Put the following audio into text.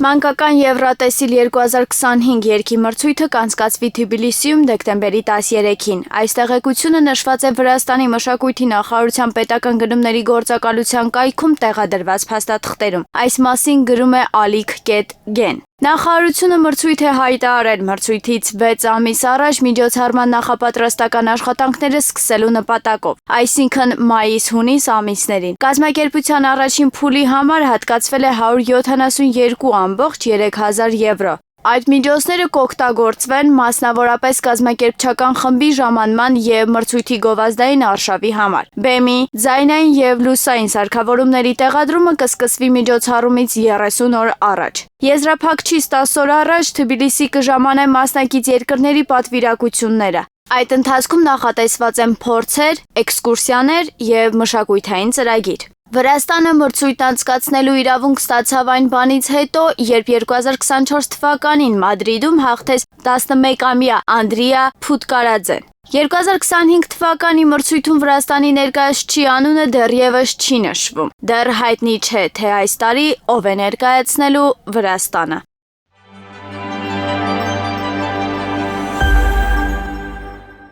Մանկական Եվրատեսիլ 2025 երգի մրցույթը կանցկացվի Թբիլիսիում դեկտեմբերի 13-ին։ Այս տեղեկությունը նշված է Վրաստանի մշակույթի նախարարության պետական գնումների գործակալության կայքում տեղադրված փաստաթղթերում։ Այս մասին գրում է Ալիք.Գեն։ Նախարարությունը մրցույթ է հայտարարել մրցույթից 6 ամիս առաջ միջոցառման նախապատրաստական աշխատանքները սկսելու նպատակով, այսինքն մայիս-հունիս ամիսներին։ Կազմակերպության առաջին փուլի համար հատկացվել է 172.3 եվրո։ Այդ միջոցները կօգտագործվեն մասնավորապես կազմակերպչական խմբի ժամանման եւ մրցույթի գովազդային արշավի համար։ Բեմի, ձայնային եւ լուսային սարքավորումների տեղադրումը կսկսվի միջոցառումից 30 օր առաջ։ Եզրափակչից 10 օր առաջ Թբիլիսի կժամանե մասնակից երկրների պատվիրակությունները։ Այդ ընթացքում նախատեսված են փորձեր, էքսկուրսիաներ եւ մշակութային ծրագիր։ Վրաստանը մրցույթ անցկացնելու իրավունք ստացավ այն բանից հետո, երբ 2024 թվականին Մադրիդում հաղթեց 11-ամյա Անդրիա Փուտկարաձեն։ 2025 թվականի մրցույթում Վրաստանի ներկայացուցիչի անունը դեռևս չի նշվում։ Դեռ հայտնի չէ, թե այս տարի ով է ներկայացնելու Վրաստանը։